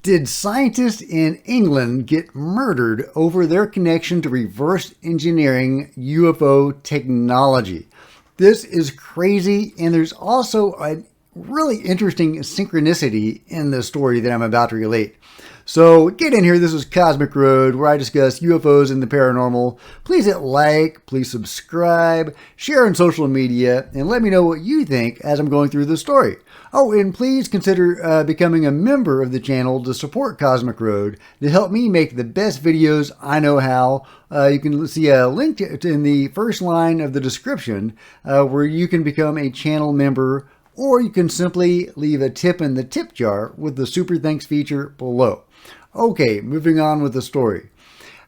Did scientists in England get murdered over their connection to reverse engineering UFO technology? This is crazy, and there's also a really interesting synchronicity in the story that I'm about to relate. So get in here. This is Cosmic Road, where I discuss UFOs and the paranormal. Please hit like, please subscribe, share on social media, and let me know what you think as I'm going through the story. Oh, and please consider becoming a member of the channel to support Cosmic Road to help me make the best videos I know how. You can see a link in the first line of the description where you can become a channel member, or you can simply leave a tip in the tip jar with the Super Thanks feature below. Okay, moving on with the story.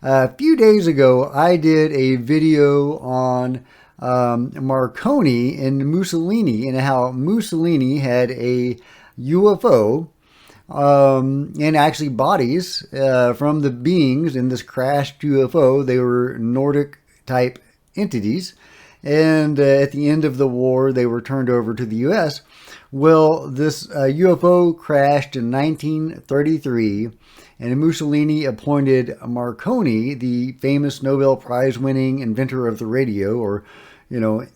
A few days ago, I did a video on Marconi and Mussolini and how Mussolini had a UFO and actually bodies from the beings in this crashed UFO. They were Nordic type entities, and at the end of the war they were turned over to the US. Well, this UFO crashed in 1933, and Mussolini appointed Marconi, the famous Nobel Prize winning inventor of the radio, or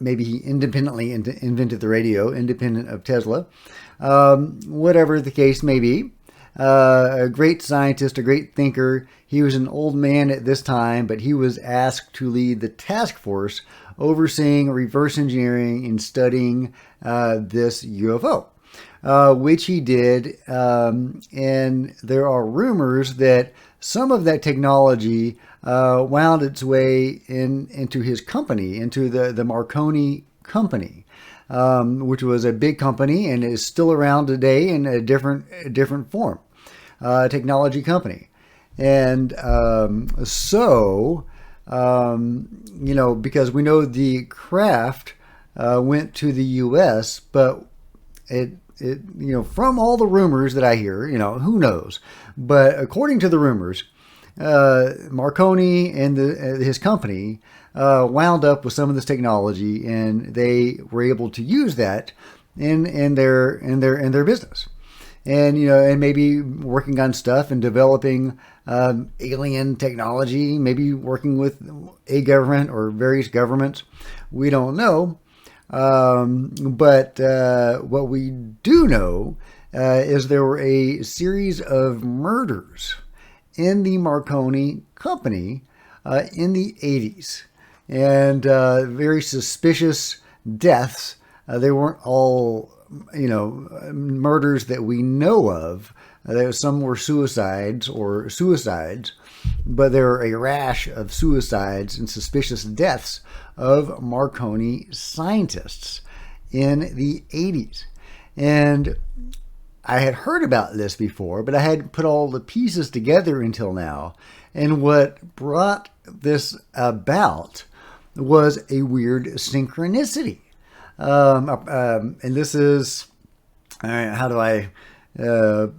maybe he independently invented the radio, independent of Tesla. Whatever the case may be, a great scientist, a great thinker. He was an old man at this time, but he was asked to lead the task force overseeing reverse engineering and studying this UFO, which he did. And there are rumors that some of that technology wound its way into his company, into the Marconi company, which was a big company and is still around today in a different form, technology company. And because we know the craft went to the U.S., but it from all the rumors that I hear, who knows? But according to the rumors, Marconi and his company wound up with some of this technology, and they were able to use that in their business, and maybe working on stuff and developing alien technology, maybe working with a government or various governments. We don't know. But what we do know is there were a series of murders in the Marconi company in the 80s, and very suspicious deaths. They weren't all, murders that we know of. Some were suicides, but there were a rash of suicides and suspicious deaths of Marconi scientists in the 80s. And I had heard about this before, but I hadn't put all the pieces together until now. And what brought this about was a weird synchronicity. And this is, all right, how do I, all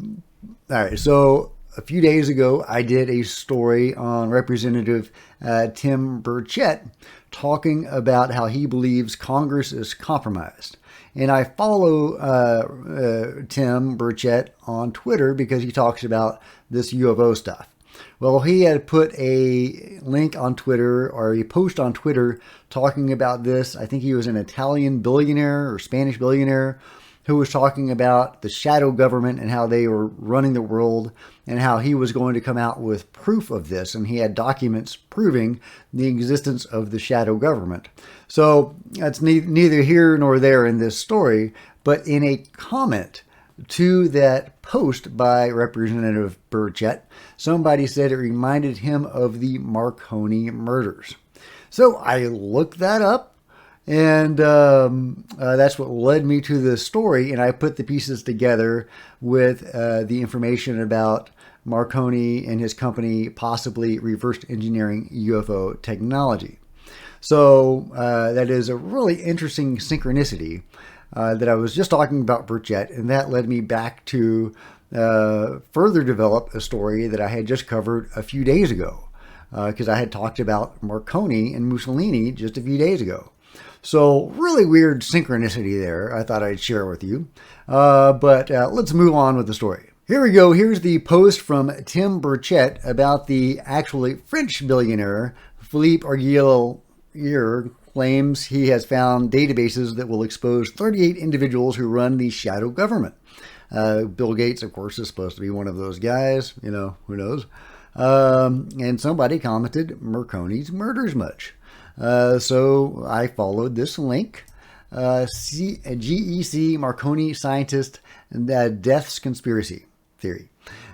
right, so a few days ago, I did a story on Representative Tim Burchett talking about how he believes Congress is compromised. And I follow Tim Burchett on Twitter because he talks about this UFO stuff. Well, he had put a link on Twitter, or a post on Twitter talking about this. I think he was an Italian billionaire or Spanish billionaire who was talking about the shadow government and how they were running the world, and how he was going to come out with proof of this. And he had documents proving the existence of the shadow government. So that's neither here nor there in this story, but in a comment to that post by Representative Burchett, somebody said it reminded him of the Marconi murders. So I looked that up, and that's what led me to this story, and I put the pieces together with the information about Marconi and his company possibly reverse engineering UFO technology. So that is a really interesting synchronicity that I was just talking about Burchett, and that led me back to further develop a story that I had just covered a few days ago, because I had talked about Marconi and Mussolini just a few days ago. So really weird synchronicity there. I thought I'd share with you. But let's move on with the story. Here we go. Here's the post from Tim Burchett about the actually French billionaire Philippe Arguellier claims he has found databases that will expose 38 individuals who run the shadow government. Bill Gates, of course, is supposed to be one of those guys. You know, who knows? And somebody commented, Marconi's murders much. So I followed this link. GEC Marconi scientist deaths conspiracy theory.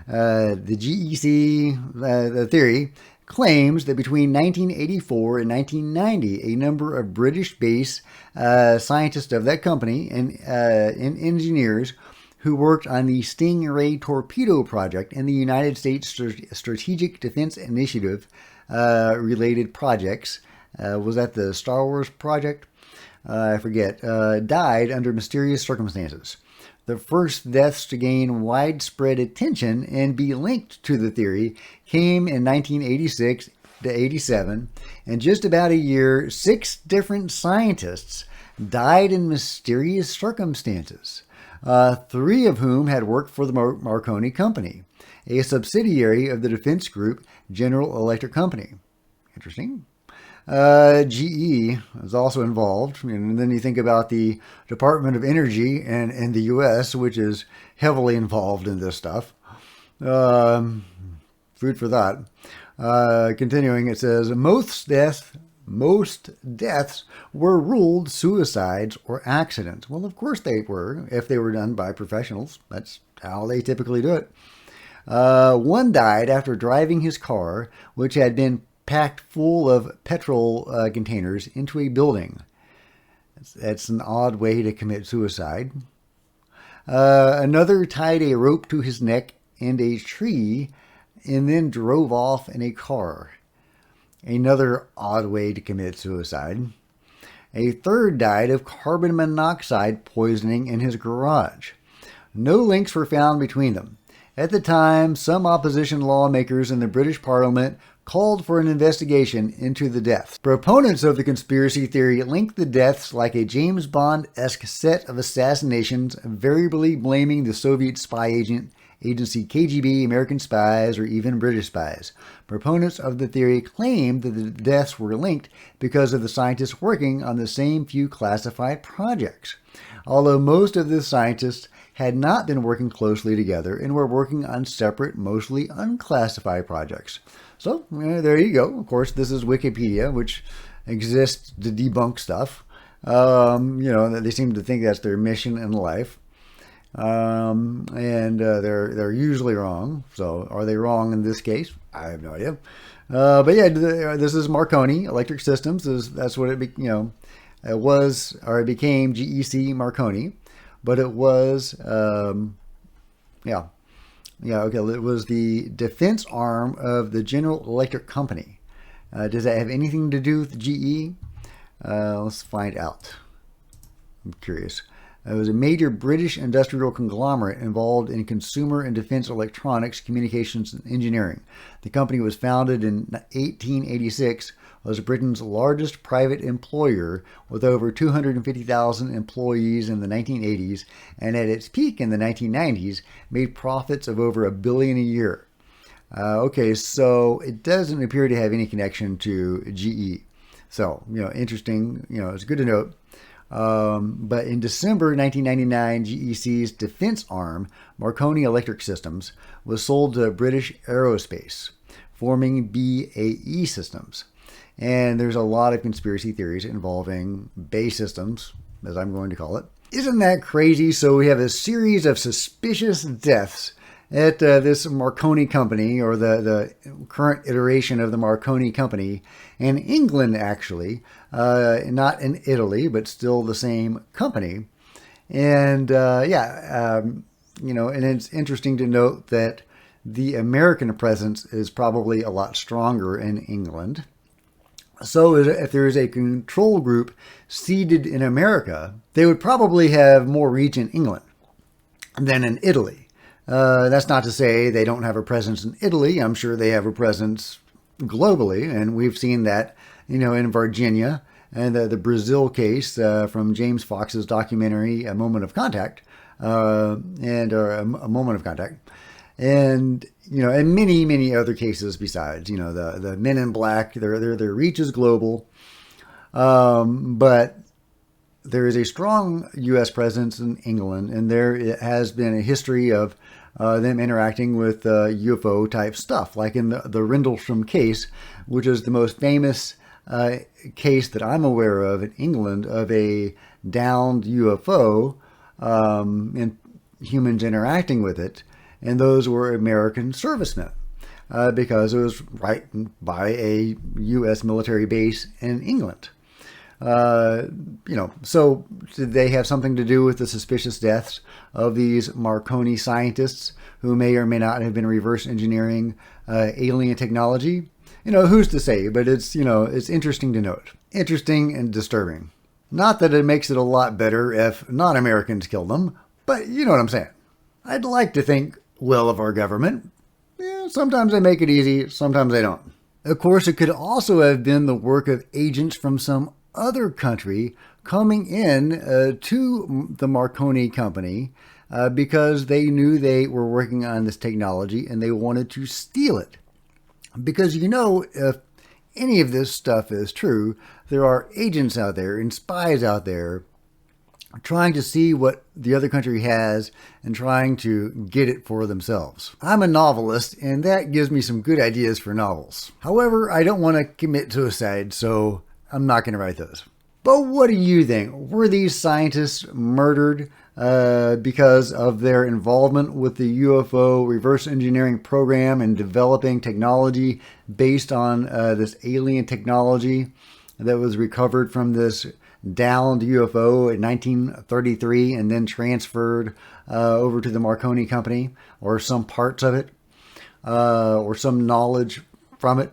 The GEC theory claims that between 1984 and 1990, a number of British-based scientists of that company and engineers who worked on the Stingray torpedo project and the United States Strategic Defense Initiative related projects. Was that the Star Wars project? I forget. Died under mysterious circumstances. The first deaths to gain widespread attention and be linked to the theory came in 1986 to 87. In just about a year, 6 different scientists died in mysterious circumstances. 3 of whom had worked for the Marconi Company, a subsidiary of the defense group General Electric Company. Interesting. GE is also involved. And then you think about the Department of Energy in the U.S., which is heavily involved in this stuff. Food for thought. Continuing, it says, most deaths were ruled suicides or accidents. Well, of course they were, if they were done by professionals. That's how they typically do it. 1 died after driving his car, which had been packed full of petrol containers, into a building. That's an odd way to commit suicide. Another tied a rope to his neck and a tree and then drove off in a car. Another odd way to commit suicide. A third died of carbon monoxide poisoning in his garage. No links were found between them. At the time, some opposition lawmakers in the British Parliament called for an investigation into the deaths. Proponents of the conspiracy theory link the deaths like a James Bond-esque set of assassinations, variably blaming the Soviet spy agency KGB, American spies, or even British spies. Proponents of the theory claim that the deaths were linked because of the scientists working on the same few classified projects. Although most of the scientists had not been working closely together and were working on separate, mostly unclassified projects. So, there you go. Of course, this is Wikipedia, which exists to debunk stuff. They seem to think that's their mission in life. They're usually wrong. So, are they wrong in this case? I have no idea. This is Marconi Electric Systems. That's what it became GEC Marconi, but it was it was the defense arm of the General Electric Company. Does that have anything to do with GE? Let's find out. I'm curious. It was a major British industrial conglomerate involved in consumer and defense electronics, communications, and engineering. The company was founded in 1886, was Britain's largest private employer with over 250,000 employees in the 1980s, and at its peak in the 1990s, made profits of over $1 billion a year. So it doesn't appear to have any connection to GE. So, interesting, it's good to note. But in December 1999, GEC's defense arm, Marconi Electric Systems, was sold to British Aerospace, forming BAE Systems. And there's a lot of conspiracy theories involving BAE Systems, as I'm going to call it. Isn't that crazy? So we have a series of suspicious deaths at this Marconi company, or the current iteration of the Marconi company, in England, actually, not in Italy, but still the same company. And and it's interesting to note that the American presence is probably a lot stronger in England. So if there is a control group seated in America, they would probably have more reach in England than in Italy. That's not to say they don't have a presence in Italy. I'm sure they have a presence globally, and we've seen that, in Virginia, and the Brazil case from James Fox's documentary, A Moment of Contact, A Moment of Contact. and and many other cases besides. The Men in Black, their reach is global, but there is a strong U.S. presence in England, and there has been a history of them interacting with UFO type stuff, like in the Rendlesham case, which is the most famous case that I'm aware of in England of a downed UFO and humans interacting with it, and those were American servicemen because it was right by a U.S. military base in England. So did they have something to do with the suspicious deaths of these Marconi scientists who may or may not have been reverse engineering alien technology? Who's to say? But it's interesting to note. Interesting and disturbing. Not that it makes it a lot better if non-Americans kill them, but you know what I'm saying. I'd like to think well of our government. Yeah, sometimes they make it easy, sometimes they don't. Of course, it could also have been the work of agents from some other country coming in to the Marconi company because they knew they were working on this technology and they wanted to steal it. Because if any of this stuff is true, there are agents out there and spies out there trying to see what the other country has and trying to get it for themselves. I'm a novelist, and that gives me some good ideas for novels. However, I don't want to commit suicide, so I'm not going to write those. But what do you think? Were these scientists murdered because of their involvement with the UFO reverse engineering program and developing technology based on this alien technology that was recovered from this downed UFO in 1933 and then transferred over to the Marconi company, or some parts of it, or some knowledge from it?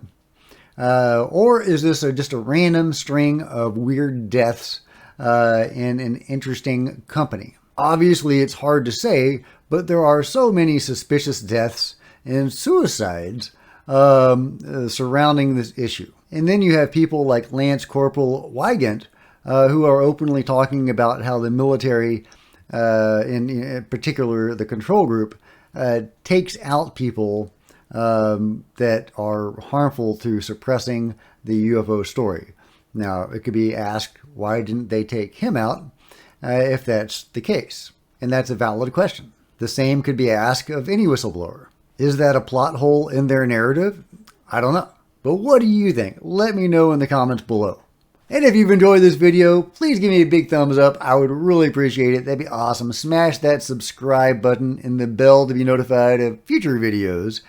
Or is this just a random string of weird deaths in an interesting company? Obviously, it's hard to say, but there are so many suspicious deaths and suicides surrounding this issue. And then you have people like Lance Corporal Wygant, who are openly talking about how the military, in particular the control group, takes out people that are harmful to suppressing the UFO story. Now, it could be asked, why didn't they take him out if that's the case? And that's a valid question. The same could be asked of any whistleblower. Is that a plot hole in their narrative? I don't know. But what do you think? Let me know in the comments below. And if you've enjoyed this video, please give me a big thumbs up. I would really appreciate it. That'd be awesome. Smash that subscribe button and the bell to be notified of future videos.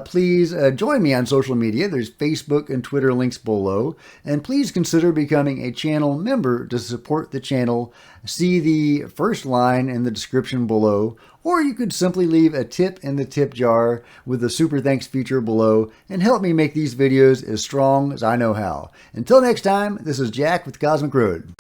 Please join me on social media. There's Facebook and Twitter links below. And please consider becoming a channel member to support the channel. See the first line in the description below. Or you could simply leave a tip in the tip jar with the super thanks feature below and help me make these videos as strong as I know how. Until next time, this is Jack with Cosmic Road.